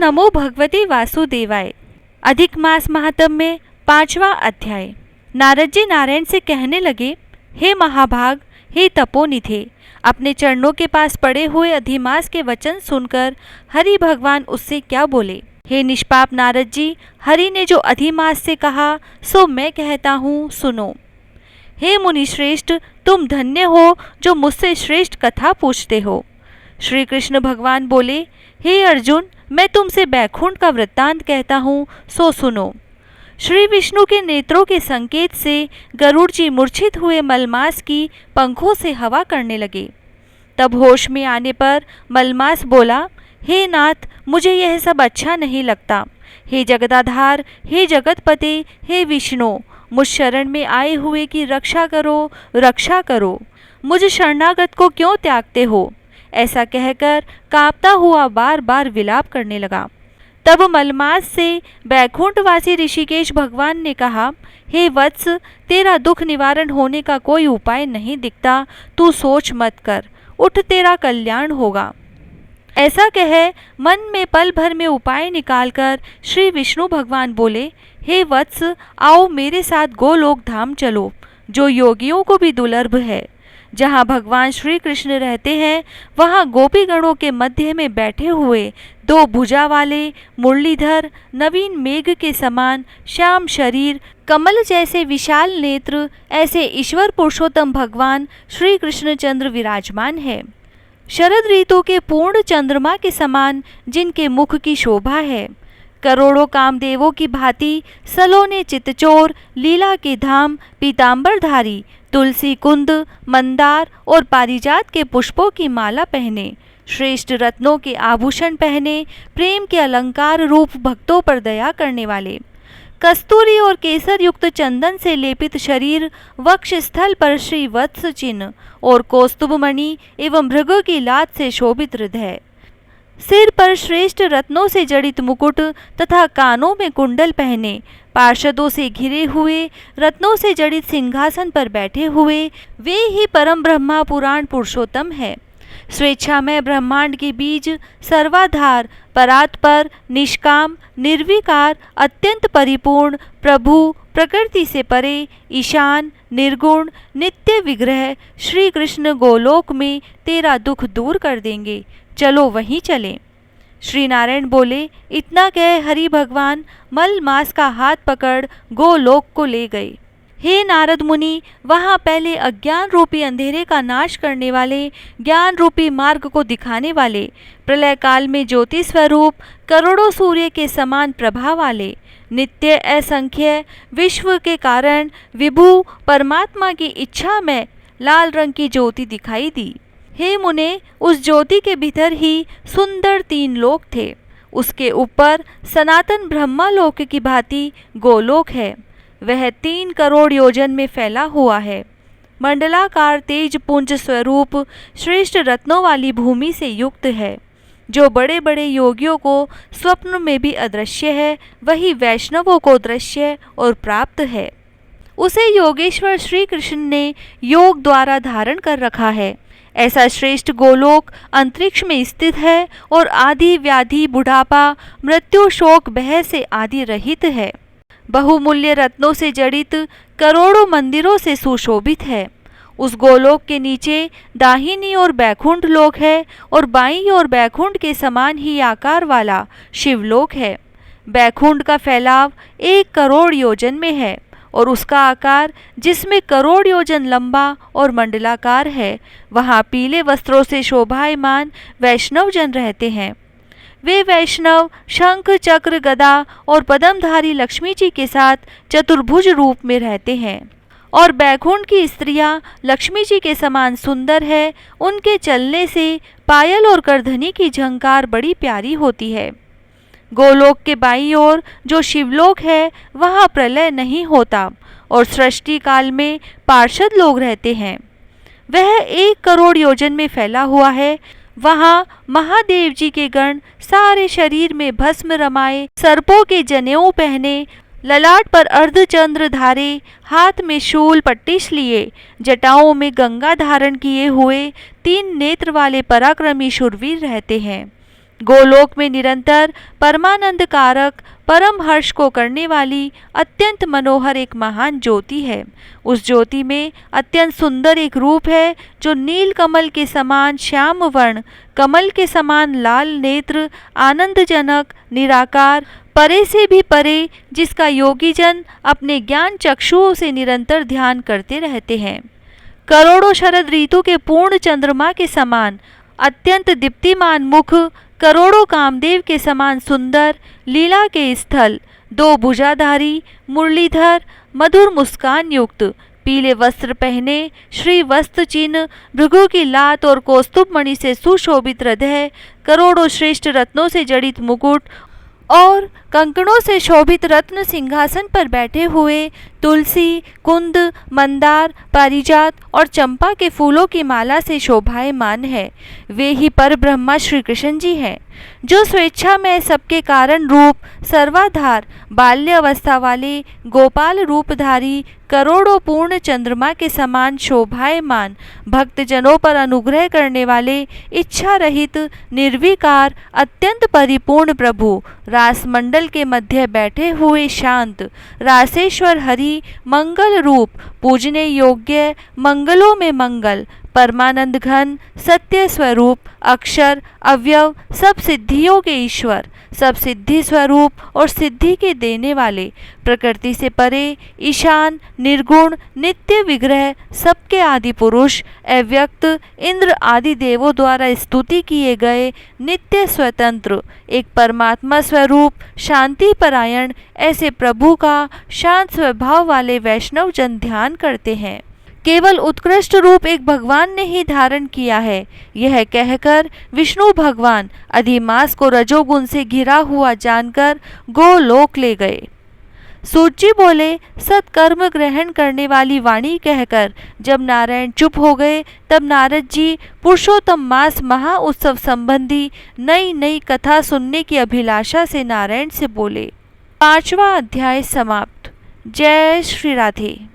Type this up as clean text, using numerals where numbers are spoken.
नमो भगवते वासुदेवाय। अधिक मास महात्म्य में 5वां अध्याय। नारद जी नारायण से कहने लगे, हे महाभाग, हे तपोनिधे, अपने चरणों के पास पड़े हुए अधिमास के वचन सुनकर हरि भगवान उससे क्या बोले। हे निष्पाप नारद जी, हरि ने जो अधिमास से कहा सो मैं कहता हूँ, सुनो। हे मुनि श्रेष्ठ, तुम धन्य हो जो मुझसे श्रेष्ठ कथा पूछते हो। श्री कृष्ण भगवान बोले, हे अर्जुन, मैं तुमसे बैकुंठ का वृत्तांत कहता हूँ, सो सुनो। श्री विष्णु के नेत्रों के संकेत से गरुड़ जी मूर्छित हुए मलमास की पंखों से हवा करने लगे। तब होश में आने पर मलमास बोला, हे नाथ, मुझे यह सब अच्छा नहीं लगता। हे जगदाधार, हे जगतपते, हे विष्णु, मुझ शरण में आए हुए की रक्षा करो, रक्षा करो। मुझ शरणागत को क्यों त्यागते हो? ऐसा कहकर कांपता हुआ बार बार विलाप करने लगा। तब मलमास से बैकुंठवासी ऋषिकेश भगवान ने कहा, हे वत्स, तेरा दुख निवारण होने का कोई उपाय नहीं दिखता, तू सोच मत कर, उठ, तेरा कल्याण होगा। ऐसा कह मन में पल भर में उपाय निकालकर श्री विष्णु भगवान बोले, हे वत्स, आओ मेरे साथ गोलोक धाम चलो, जो योगियों को भी दुर्लभ है। जहाँ भगवान श्री कृष्ण रहते हैं, वहाँ गोपी गणों के मध्य में बैठे हुए 2 भुजा वाले मुरलीधर, नवीन मेघ के समान श्याम शरीर, कमल जैसे विशाल नेत्र, ऐसे ईश्वर पुरुषोत्तम भगवान श्री कृष्णचंद्र विराजमान है। शरद ऋतु के पूर्ण चंद्रमा के समान जिनके मुख की शोभा है। करोड़ों कामदेवों की भांति सलोने चितचोर, लीला के धाम, पीतांबरधारी, तुलसी कुंद, मंदार और पारिजात के पुष्पों की माला पहने, श्रेष्ठ रत्नों के आभूषण पहने, प्रेम के अलंकार रूप भक्तों पर दया करने वाले, कस्तूरी और केसर युक्त चंदन से लेपित शरीर, वक्ष स्थल पर श्री वत्स चिन्ह और कौस्तुभमणि एवं भृगु की लात से शोभित हृदय, सिर पर श्रेष्ठ रत्नों से जड़ित मुकुट तथा कानों में कुंडल पहने, पार्षदों से घिरे हुए, रत्नों से जड़ित सिंहासन पर बैठे हुए, वे ही परम ब्रह्मा पुराण पुरुषोत्तम है। स्वेच्छामय ब्रह्मांड के बीज, सर्वाधार, परात्पर, निष्काम, निर्विकार, अत्यंत परिपूर्ण, प्रभु, प्रकृति से परे, ईशान, निर्गुण, नित्य विग्रह श्री कृष्ण गोलोक में तेरा दुख दूर कर देंगे, चलो वहीं चलें। श्री नारायण बोले, इतना कह हरि भगवान मलमास का हाथ पकड़ गोलोक को ले गए। हे नारद मुनि, वहाँ पहले अज्ञान रूपी अंधेरे का नाश करने वाले, ज्ञान रूपी मार्ग को दिखाने वाले, प्रलय काल में ज्योति स्वरूप, करोड़ों सूर्य के समान प्रभा वाले, नित्य असंख्य, विश्व के कारण, विभु परमात्मा की इच्छा में लाल रंग की ज्योति दिखाई दी। हे मुने, उस ज्योति के भीतर ही सुंदर 3 लोक थे। उसके ऊपर सनातन ब्रह्मालोक की भांति गोलोक है। वह 3 करोड़ योजन में फैला हुआ है। मंडलाकार तेज पुंज स्वरूप श्रेष्ठ रत्नों वाली भूमि से युक्त है। जो बड़े बड़े योगियों को स्वप्न में भी अदृश्य है, वही वैष्णवों को दृश्य और प्राप्त है। उसे योगेश्वर श्री कृष्ण ने योग द्वारा धारण कर रखा है। ऐसा श्रेष्ठ गोलोक अंतरिक्ष में स्थित है और आदि व्याधि, बुढ़ापा, मृत्यु, शोक, भय से आदि रहित है। बहुमूल्य रत्नों से जड़ित करोड़ों मंदिरों से सुशोभित है। उस गोलोक के नीचे दाहिनी ओर बैकुंठ लोक है और बाईं ओर बैकुंठ के समान ही आकार वाला शिवलोक है। बैकुंठ का फैलाव 1 करोड़ योजन में है और उसका आकार जिसमें करोड़ योजन लंबा और मंडलाकार है, वहाँ पीले वस्त्रों से शोभायमान वैष्णव जन रहते हैं। वे वैष्णव शंख, चक्र, गदा और पद्मधारी लक्ष्मी जी के साथ चतुर्भुज रूप में रहते हैं। और बैकुंठ की स्त्रियां लक्ष्मी जी के समान सुंदर है। उनके चलने से पायल और करधनी की झंकार बड़ी प्यारी होती है। गोलोक के बाईं ओर जो शिवलोक है, वहाँ प्रलय नहीं होता और सृष्टि काल में पार्षद लोग रहते हैं। वह 1 करोड़ योजन में फैला हुआ है। वहाँ महादेव जी के गण सारे शरीर में भस्म रमाए, सर्पों के जनेऊ पहने, ललाट पर अर्धचंद्र धारे, हाथ में शूल पट्टिश लिए, जटाओं में गंगा धारण किए हुए 3 नेत्र वाले पराक्रमी शूरवीर रहते हैं। गोलोक में निरंतर परमानंद कारक परम हर्ष को करने वाली अत्यंत मनोहर एक महान ज्योति है। उस ज्योति में अत्यंत सुंदर एक रूप है जो नील कमल के समान श्याम वर्ण, कमल के समान लाल नेत्र, आनंदजनक, निराकार, परे से भी परे, जिसका योगी जन अपने ज्ञान चक्षुओं से निरंतर ध्यान करते रहते हैं। करोड़ों शरद ऋतु के पूर्ण चंद्रमा के समान अत्यंत दीप्तिमान मुख, करोड़ों कामदेव के समान सुंदर लीला के स्थल, दो भुजाधारी, मुरलीधर, मधुर मुस्कान युक्त, पीले वस्त्र पहने, श्री वस्त्र चिन्ह, भृगु की लात और कौस्तुभ मणि से सुशोभित हृदय, करोड़ों श्रेष्ठ रत्नों से जड़ित मुकुट और कंकणों से शोभित रत्न सिंहासन पर बैठे हुए, तुलसी, कुंद, मंदार, पारिजात और चंपा के फूलों की माला से शोभायमान है। वे ही पर ब्रह्मा श्री कृष्ण जी हैं, जो स्वेच्छा में सबके कारण रूप, सर्वाधार, बाल्य अवस्था वाले, गोपाल रूपधारी, करोड़ों पूर्ण चंद्रमा के समान शोभायमान, भक्तजनों पर अनुग्रह करने वाले, इच्छा रहित, निर्विकार, अत्यंत परिपूर्ण प्रभु, रासमंडल के मध्य बैठे हुए शांत रासेश्वर हरि, मंगल रूप, पूजने योग्य, मंगलों में मंगल, परमानंद घन, सत्य स्वरूप, अक्षर, अव्यव, सब सिद्धियों के ईश्वर, सब सिद्धि स्वरूप और सिद्धि के देने वाले, प्रकृति से परे, ईशान, निर्गुण, नित्य विग्रह, सबके आदि पुरुष, अव्यक्त, इंद्र आदि देवों द्वारा स्तुति किए गए, नित्य स्वतंत्र, एक परमात्मा स्वरूप, शांति परायण, ऐसे प्रभु का शांत स्वभाव वाले वैष्णव जन ध्यान करते हैं। केवल उत्कृष्ट रूप एक भगवान ने ही धारण किया है, यह कहकर विष्णु भगवान अधिमास को रजोगुण से घिरा हुआ जानकर गोलोक ले गए। सूत जी बोले, सत्कर्म ग्रहण करने वाली वाणी कहकर जब नारायण चुप हो गए, तब नारद जी पुरुषोत्तम मास महा उत्सव संबंधी नई नई कथा सुनने की अभिलाषा से नारायण से बोले। 5वां अध्याय समाप्त। जय श्री राधे।